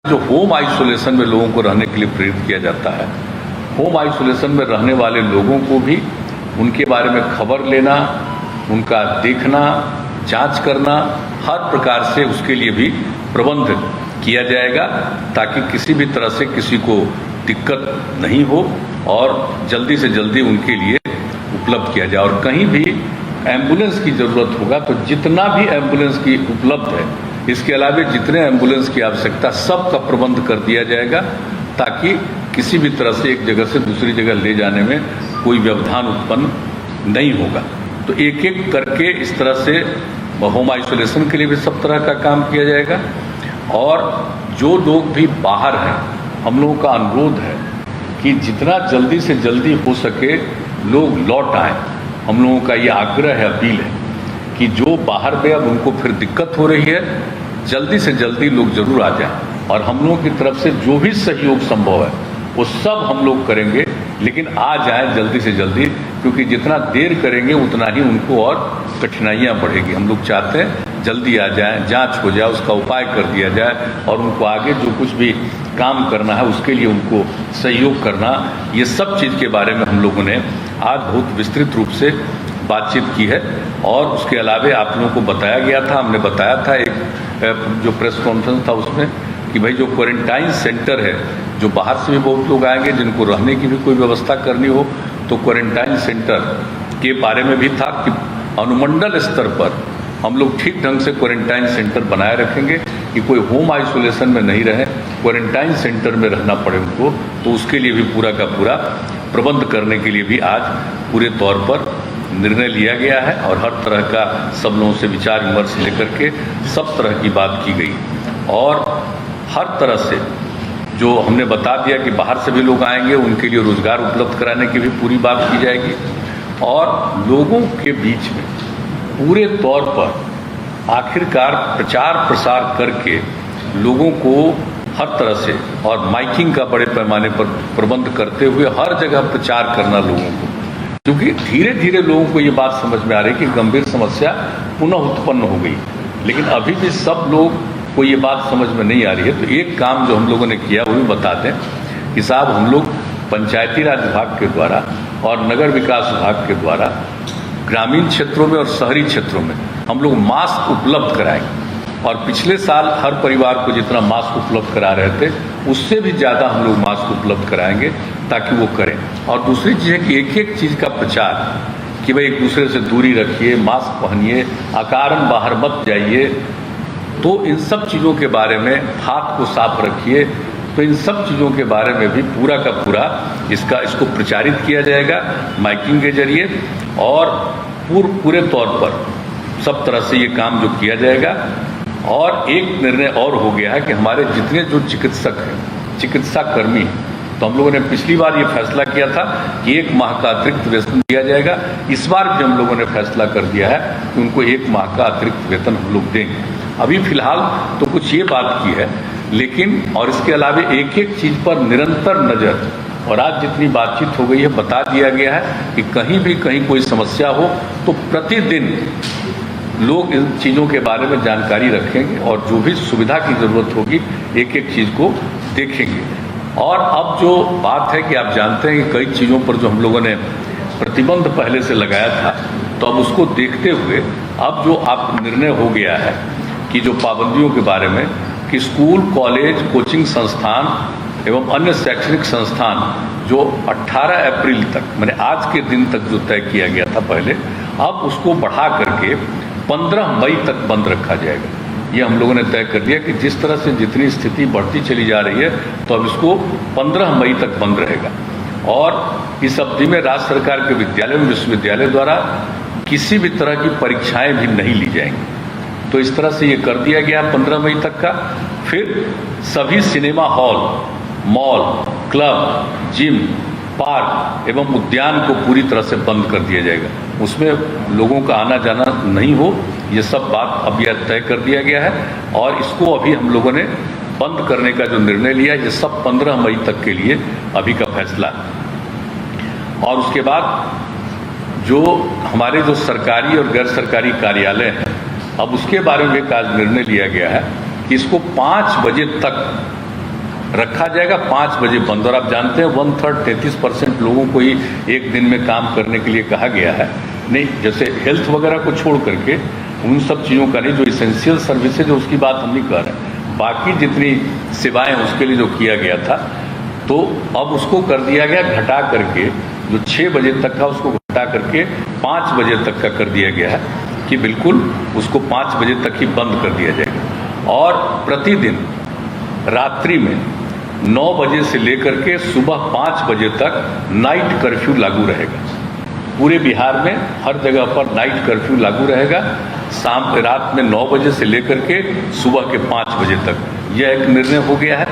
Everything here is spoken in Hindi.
जो होम आइसोलेशन में लोगों को रहने के लिए प्रेरित किया जाता है, होम आइसोलेशन में रहने वाले लोगों को भी उनके बारे में खबर लेना, उनका देखना, जांच करना, हर प्रकार से उसके लिए भी प्रबंध किया जाएगा ताकि किसी भी तरह से किसी को दिक्कत नहीं हो और जल्दी से जल्दी उनके लिए उपलब्ध किया जाए। और कहीं भी एम्बुलेंस की ज़रूरत होगा तो जितना भी एम्बुलेंस की उपलब्ध है, इसके अलावा जितने एम्बुलेंस की आवश्यकता सबका प्रबंध कर दिया जाएगा ताकि किसी भी तरह से एक जगह से दूसरी जगह ले जाने में कोई व्यवधान उत्पन्न नहीं होगा। तो एक एक करके इस तरह से होम आइसोलेशन के लिए भी सब तरह का काम किया जाएगा। और जो लोग भी बाहर हैं, हम लोगों का अनुरोध है कि जितना जल्दी से जल्दी हो सके लोग लौट आएँ। हम लोगों का ये आग्रह है, अपील है कि जो बाहर गए अब उनको फिर दिक्कत हो रही है, जल्दी से जल्दी लोग जरूर आ जाएं। और हम लोगों की तरफ से जो भी सहयोग संभव है वो सब हम लोग करेंगे, लेकिन आ जाएं जल्दी से जल्दी, क्योंकि जितना देर करेंगे उतना ही उनको और कठिनाइयाँ बढ़ेगी। हम लोग चाहते हैं जल्दी आ जाएं, जांच हो जाए, उसका उपाय कर दिया जाए और उनको आगे जो कुछ भी काम करना है उसके लिए उनको सहयोग करना। ये सब चीज़ के बारे में हम लोगों ने आज बहुत विस्तृत रूप से बातचीत की है। और उसके अलावा आप लोगों को बताया गया था, हमने बताया था एक जो प्रेस कॉन्फ्रेंस था उसमें कि भाई जो क्वारंटाइन सेंटर है, जो बाहर से भी बहुत लोग आएंगे जिनको रहने की भी कोई व्यवस्था करनी हो, तो क्वारंटाइन सेंटर के बारे में भी था कि अनुमंडल स्तर पर हम लोग ठीक ढंग से क्वारंटाइन सेंटर बनाए रखेंगे कि कोई होम आइसोलेशन में नहीं रहे, क्वारंटाइन सेंटर में रहना पड़े उनको। तो उसके लिए भी पूरा का पूरा प्रबंध करने के लिए भी आज पूरे तौर पर निर्णय लिया गया है और हर तरह का सब लोगों से विचार विमर्श लेकर के सब तरह की बात की गई। और हर तरह से जो हमने बता दिया कि बाहर से भी लोग आएंगे, उनके लिए रोजगार उपलब्ध कराने की भी पूरी बात की जाएगी। और लोगों के बीच में पूरे तौर पर आखिरकार प्रचार प्रसार करके लोगों को हर तरह से और माइकिंग का बड़े पैमाने पर प्रबंध करते हुए हर जगह प्रचार करना लोगों को, क्योंकि धीरे धीरे लोगों को ये बात समझ में आ रही है कि गंभीर समस्या पुनः उत्पन्न हो गई, लेकिन अभी भी सब लोग को ये बात समझ में नहीं आ रही है। तो एक काम जो हम लोगों ने किया वो भी बता दें कि साहब हम लोग पंचायती राज विभाग के द्वारा और नगर विकास विभाग के द्वारा ग्रामीण क्षेत्रों में और शहरी क्षेत्रों में हम लोग मास्क उपलब्ध कराएंगे। और पिछले साल हर परिवार को जितना मास्क उपलब्ध करा रहे थे उससे भी ज़्यादा हम लोग मास्क उपलब्ध कराएंगे ताकि वो करें। और दूसरी चीज़ है कि एक एक चीज़ का प्रचार कि भाई एक दूसरे से दूरी रखिए, मास्क पहनिए, अकारण बाहर मत जाइए, तो इन सब चीज़ों के बारे में, हाथ को साफ रखिए, तो इन सब चीज़ों के बारे में भी पूरा का पूरा इसको प्रचारित किया जाएगा माइकिंग के जरिए। और पूरे तौर पर सब तरह से ये काम जो किया जाएगा। और एक निर्णय और हो गया है कि हमारे जितने जो चिकित्सक हैं, चिकित्सा कर्मी हैं, तो हम लोगों ने पिछली बार ये फैसला किया था कि 1 माह का अतिरिक्त वेतन दिया जाएगा। इस बार भी हम लोगों ने फैसला कर दिया है कि उनको 1 माह का अतिरिक्त वेतन हम लोग देंगे। अभी फिलहाल तो कुछ ये बात की है, लेकिन और इसके अलावा एक एक चीज़ पर निरंतर नज़र, और आज जितनी बातचीत हो गई है बता दिया गया है कि कहीं भी कहीं कोई समस्या हो तो प्रतिदिन लोग इन चीज़ों के बारे में जानकारी रखेंगे और जो भी सुविधा की ज़रूरत होगी एक एक चीज़ को देखेंगे। और अब जो बात है कि आप जानते हैं कि कई चीज़ों पर जो हम लोगों ने प्रतिबंध पहले से लगाया था, तो अब उसको देखते हुए अब जो आप निर्णय हो गया है कि जो पाबंदियों के बारे में कि स्कूल, कॉलेज, कोचिंग संस्थान एवं अन्य शैक्षणिक संस्थान जो 18 अप्रैल तक, मैंने आज के दिन तक जो तय किया गया था पहले, अब उसको बढ़ा करके 15 मई तक बंद रखा जाएगा। ये हम लोगों ने तय कर लिया कि जिस तरह से जितनी स्थिति बढ़ती चली जा रही है तो अब इसको 15 मई तक बंद रहेगा। और इस अवधि में राज्य सरकार के विद्यालय एवं विश्वविद्यालय द्वारा किसी भी तरह की परीक्षाएं भी नहीं ली जाएंगी। तो इस तरह से ये कर दिया गया 15 मई तक का। फिर सभी cinema hall, mall, club, gym, park एवं उद्यान को पूरी तरह से बंद कर दिया जाएगा। उसमें लोगों का आना जाना नहीं हो, ये सब बात अब यह तय कर दिया गया है। और इसको अभी हम लोगों ने बंद करने का जो निर्णय लिया, ये सब 15 मई तक के लिए अभी का फैसला। और उसके बाद जो हमारे जो सरकारी और गैर सरकारी कार्यालय हैं, अब उसके बारे में एक आज निर्णय लिया गया है कि इसको 5 बजे तक रखा जाएगा, 5 बजे बंद। और आप जानते हैं 1/3 33% लोगों को ही एक दिन में काम करने के लिए कहा गया है। नहीं, जैसे हेल्थ वगैरह को छोड़ करके उन सब चीज़ों का नहीं, जो इसेंशियल सर्विसेज है उसकी बात हम नहीं कर रहे हैं, बाकी जितनी सेवाएं उसके लिए जो किया गया था, तो अब उसको कर दिया गया घटा करके, जो 6 बजे तक था उसको घटा करके 5 बजे तक का कर दिया गया है कि बिल्कुल उसको 5 बजे तक ही बंद कर दिया जाएगा। और प्रतिदिन रात्रि में 9 बजे से लेकर के सुबह 5 बजे तक नाइट कर्फ्यू लागू रहेगा। पूरे बिहार में हर जगह पर नाइट कर्फ्यू लागू रहेगा, रात में 9 बजे से लेकर के सुबह के 5 बजे तक। यह एक निर्णय हो गया है।